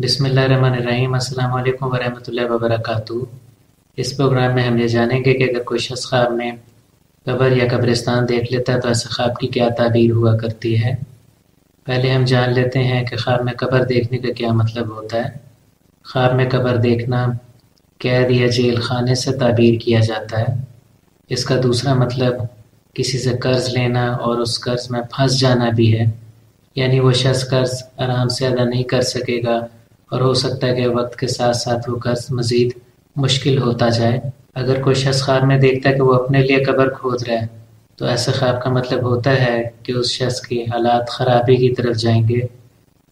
بسم اللہ الرحمن الرحیم۔ السلام علیکم ورحمۃ اللہ وبرکاتہ۔ اس پروگرام میں ہم یہ جانیں گے کہ اگر کوئی شخص خواب میں قبر یا قبرستان دیکھ لیتا ہے تو ایسے خواب کی کیا تعبیر ہوا کرتی ہے۔ پہلے ہم جان لیتے ہیں کہ خواب میں قبر دیکھنے کا کیا مطلب ہوتا ہے۔ خواب میں قبر دیکھنا قید یا جیل خانے سے تعبیر کیا جاتا ہے۔ اس کا دوسرا مطلب کسی سے قرض لینا اور اس قرض میں پھنس جانا بھی ہے، یعنی وہ شخص قرض آرام سے ادا نہیں کر سکے گا اور ہو سکتا ہے کہ وقت کے ساتھ ساتھ وہ قرض مزید مشکل ہوتا جائے۔ اگر کوئی شخص خواب میں دیکھتا ہے کہ وہ اپنے لیے قبر کھود رہا ہے تو ایسے خواب کا مطلب ہوتا ہے کہ اس شخص کے حالات خرابی کی طرف جائیں گے،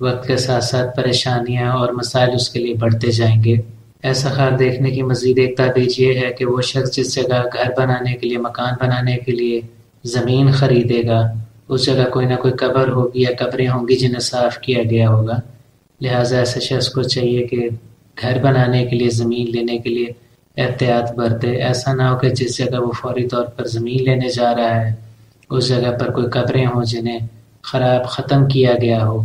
وقت کے ساتھ ساتھ پریشانیاں اور مسائل اس کے لیے بڑھتے جائیں گے۔ ایسا خواب دیکھنے کی مزید ایک تعبیر یہ ہے کہ وہ شخص جس جگہ گھر بنانے کے لیے، مکان بنانے کے لیے زمین خریدے گا، اس جگہ کوئی نہ کوئی قبر ہوگی یا قبریں ہوں گی جنہیں صاف کیا گیا ہوگا۔ لہٰذا ایسے شخص کو چاہیے کہ گھر بنانے کے لیے زمین لینے کے لیے احتیاط برتے۔ ایسا نہ ہو کہ جس جگہ وہ فوری طور پر زمین لینے جا رہا ہے اس جگہ پر کوئی قبریں ہوں جنہیں خراب ختم کیا گیا ہو۔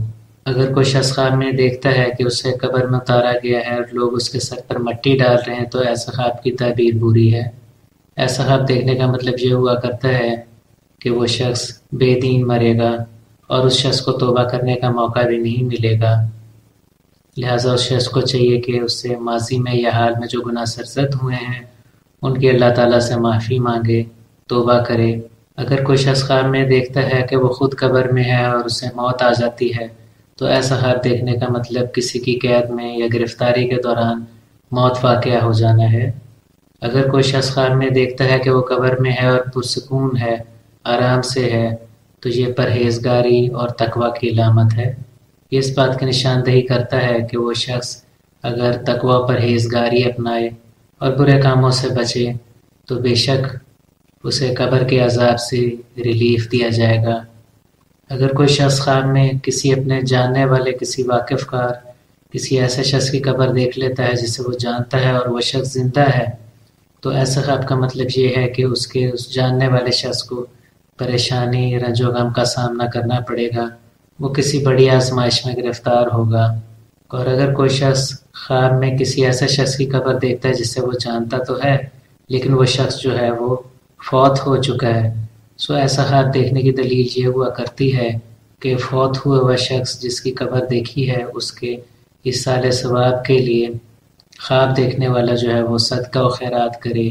اگر کوئی شخص خواب میں دیکھتا ہے کہ اسے قبر میں اتارا گیا ہے اور لوگ اس کے سر پر مٹی ڈال رہے ہیں تو ایسا خواب کی تعبیر بری ہے۔ ایسا خواب دیکھنے کا مطلب یہ ہوا کرتا ہے کہ وہ شخص بے دین مرے گا اور اس شخص کو توبہ کرنے کا موقع بھی نہیں ملے گا۔ لہٰذا اس شخص کو چاہیے کہ اس سے ماضی میں یا حال میں جو گناہ سرزد ہوئے ہیں ان کی اللہ تعالیٰ سے معافی مانگے، توبہ کرے۔ اگر کوئی شخص خواب میں دیکھتا ہے کہ وہ خود قبر میں ہے اور اسے موت آ جاتی ہے تو ایسا خواب دیکھنے کا مطلب کسی کی قید میں یا گرفتاری کے دوران موت واقع ہو جانا ہے۔ اگر کوئی شخص خواب میں دیکھتا ہے کہ وہ قبر میں ہے اور پرسکون ہے، آرام سے ہے، تو یہ پرہیزگاری اور تقوی کی علامت ہے۔ یہ اس بات کی نشاندہی کرتا ہے کہ وہ شخص اگر تقوی و پرہیزگاری اپنائے اور برے کاموں سے بچے تو بے شک اسے قبر کے عذاب سے ریلیف دیا جائے گا۔ اگر کوئی شخص خواب میں کسی اپنے جاننے والے، کسی واقف کار، کسی ایسے شخص کی قبر دیکھ لیتا ہے جسے وہ جانتا ہے اور وہ شخص زندہ ہے تو ایسے خواب کا مطلب یہ ہے کہ اس جاننے والے شخص کو پریشانی، رنج و غم کا سامنا کرنا پڑے گا، وہ کسی بڑی آزمائش میں گرفتار ہوگا۔ اور اگر کوئی شخص خواب میں کسی ایسے شخص کی قبر دیکھتا ہے جسے وہ جانتا تو ہے لیکن وہ شخص جو ہے وہ فوت ہو چکا ہے، سو ایسا خواب دیکھنے کی دلیل یہ ہوا کرتی ہے کہ فوت ہوئے ہوا شخص جس کی قبر دیکھی ہے اس کے ایصال ثواب کے لیے خواب دیکھنے والا جو ہے وہ صدقہ و خیرات کرے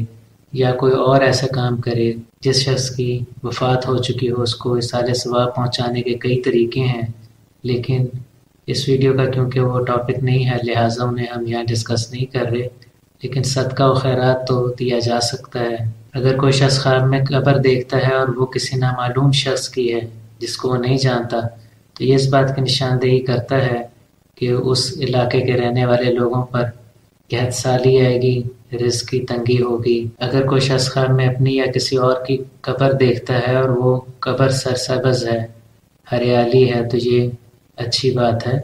یا کوئی اور ایسا کام کرے۔ جس شخص کی وفات ہو چکی ہو اس کو ایصال ثواب پہنچانے کے کئی طریقے ہیں، لیکن اس ویڈیو کا کیونکہ وہ ٹاپک نہیں ہے لہٰذا انہیں ہم یہاں ڈسکس نہیں کر رہے، لیکن صدقہ و خیرات تو دیا جا سکتا ہے۔ اگر کوئی شخص خواب میں قبر دیکھتا ہے اور وہ کسی نامعلوم شخص کی ہے جس کو وہ نہیں جانتا تو یہ اس بات کی نشاندہی کرتا ہے کہ اس علاقے کے رہنے والے لوگوں پر قحط سالی آئے گی، رزق کی تنگی ہوگی۔ اگر کوئی شخص خواب میں اپنی یا کسی اور کی قبر دیکھتا ہے اور وہ قبر سرسبز ہے، ہریالی ہے، تو یہ اچھی بات ہے۔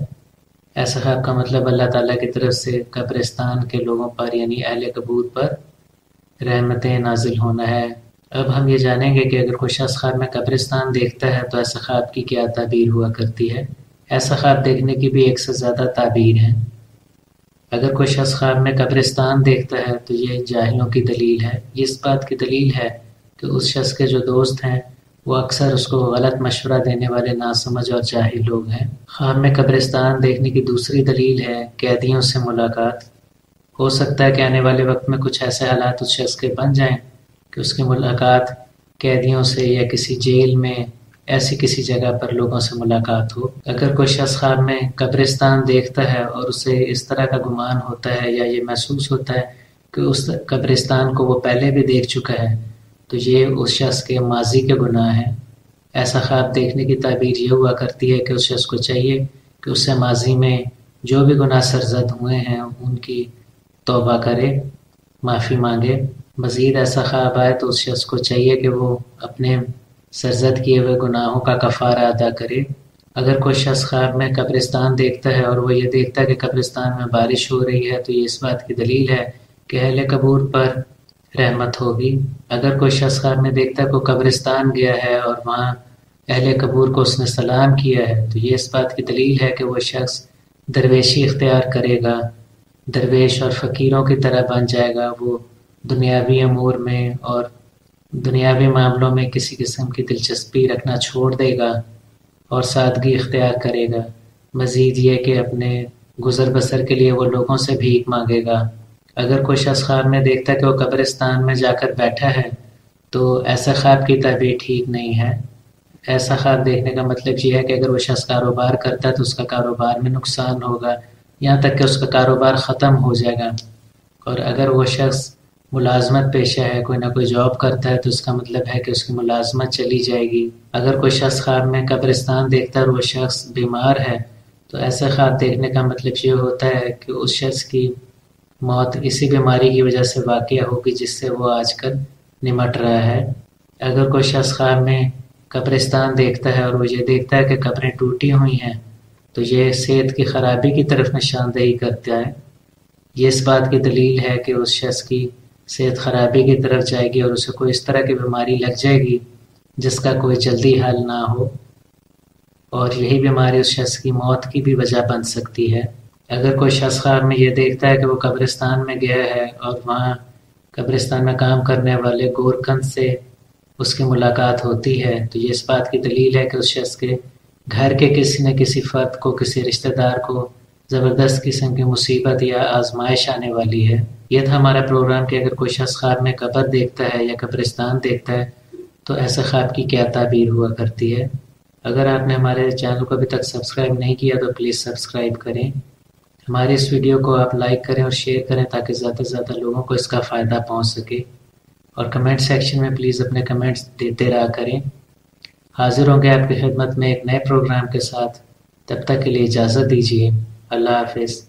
ایسا خواب کا مطلب اللہ تعالیٰ کی طرف سے قبرستان کے لوگوں پر یعنی اہل قبور پر رحمتیں نازل ہونا ہے۔ اب ہم یہ جانیں گے کہ اگر کوئی شخص خواب میں قبرستان دیکھتا ہے تو ایسا خواب کی کیا تعبیر ہوا کرتی ہے۔ ایسا خواب دیکھنے کی بھی ایک سے زیادہ تعبیر ہیں۔ اگر کوئی شخص خواب میں قبرستان دیکھتا ہے تو یہ جاہلوں کی دلیل ہے۔ یہ اس بات کی دلیل ہے کہ اس شخص کے جو دوست ہیں وہ اکثر اس کو غلط مشورہ دینے والے ناسمجھ اور جاہل لوگ ہیں۔ خواب میں قبرستان دیکھنے کی دوسری دلیل ہے قیدیوں سے ملاقات۔ ہو سکتا ہے کہ آنے والے وقت میں کچھ ایسے حالات اس شخص کے بن جائیں کہ اس کی ملاقات قیدیوں سے یا کسی جیل میں ایسی کسی جگہ پر لوگوں سے ملاقات ہو۔ اگر کوئی شخص خواب میں قبرستان دیکھتا ہے اور اسے اس طرح کا گمان ہوتا ہے یا یہ محسوس ہوتا ہے کہ اس قبرستان کو وہ پہلے بھی دیکھ چکا ہے تو یہ اس شخص کے ماضی کے گناہ ہیں۔ ایسا خواب دیکھنے کی تعبیر یہ ہوا کرتی ہے کہ اس شخص کو چاہیے کہ اس سے ماضی میں جو بھی گناہ سرزد ہوئے ہیں ان کی توبہ کرے، معافی مانگے۔ مزید ایسا خواب آئے تو اس شخص کو چاہیے کہ وہ اپنے سرزد کیے ہوئے گناہوں کا کفارہ ادا کرے۔ اگر کوئی شخص خواب میں قبرستان دیکھتا ہے اور وہ یہ دیکھتا ہے کہ قبرستان میں بارش ہو رہی ہے تو یہ اس بات کی دلیل ہے کہ اہل قبور پر رحمت ہوگی۔ اگر کوئی شخص خواب میں دیکھتا ہے کہ قبرستان گیا ہے اور وہاں اہل قبور کو اس نے سلام کیا ہے تو یہ اس بات کی دلیل ہے کہ وہ شخص درویشی اختیار کرے گا، درویش اور فقیروں کی طرح بن جائے گا، وہ دنیاوی امور میں اور دنیاوی معاملوں میں کسی قسم کی دلچسپی رکھنا چھوڑ دے گا اور سادگی اختیار کرے گا۔ مزید یہ کہ اپنے گزر بسر کے لیے وہ لوگوں سے بھیک مانگے گا۔ اگر کوئی شخص خواب میں دیکھتا ہے کہ وہ قبرستان میں جا کر بیٹھا ہے تو ایسا خواب کی تعبیر ٹھیک نہیں ہے۔ ایسا خواب دیکھنے کا مطلب یہ ہے کہ اگر وہ شخص کاروبار کرتا ہے تو اس کا کاروبار میں نقصان ہوگا، یہاں تک کہ اس کا کاروبار ختم ہو جائے گا۔ اور اگر وہ شخص ملازمت پیشہ ہے، کوئی نہ کوئی جاب کرتا ہے، تو اس کا مطلب ہے کہ اس کی ملازمت چلی جائے گی۔ اگر کوئی شخص خواب میں قبرستان دیکھتا ہے اور وہ شخص بیمار ہے تو ایسا خواب دیکھنے کا مطلب یہ ہوتا ہے کہ اس شخص کی موت اسی بیماری کی وجہ سے واقع ہوگی جس سے وہ آج کل نمٹ رہا ہے۔ اگر کوئی شخص خواب میں قبرستان دیکھتا ہے اور وہ یہ دیکھتا ہے کہ قبریں ٹوٹی ہوئی ہیں تو یہ صحت کی خرابی کی طرف نشاندہی کرتا ہے۔ یہ اس بات کی دلیل ہے کہ اس شخص کی صحت خرابی کی طرف جائے گی اور اسے کوئی اس طرح کی بیماری لگ جائے گی جس کا کوئی جلدی حل نہ ہو، اور یہی بیماری اس شخص کی موت کی بھی وجہ بن سکتی ہے۔ اگر کوئی شخص خواب میں یہ دیکھتا ہے کہ وہ قبرستان میں گیا ہے اور وہاں قبرستان میں کام کرنے والے گورکھن سے اس کی ملاقات ہوتی ہے تو یہ اس بات کی دلیل ہے کہ اس شخص کے گھر کے کسی نہ کسی فرد کو، کسی رشتہ دار کو زبردست قسم کی مصیبت یا آزمائش آنے والی ہے۔ یہ تھا ہمارا پروگرام کہ اگر کوئی شخص خواب میں قبر دیکھتا ہے یا قبرستان دیکھتا ہے تو ایسے خواب کی کیا تعبیر ہوا کرتی ہے۔ اگر آپ نے ہمارے چینل کو ابھی تک سبسکرائب نہیں کیا تو پلیز سبسکرائب کریں۔ ہماری اس ویڈیو کو آپ لائک کریں اور شیئر کریں تاکہ زیادہ سے زیادہ لوگوں کو اس کا فائدہ پہنچ سکے، اور کمنٹ سیکشن میں پلیز اپنے کمنٹس دیتے رہا کریں۔ حاضر ہوں گے آپ کی خدمت میں ایک نئے پروگرام کے ساتھ، تب تک کے لیے اجازت دیجیے۔ اللہ حافظ۔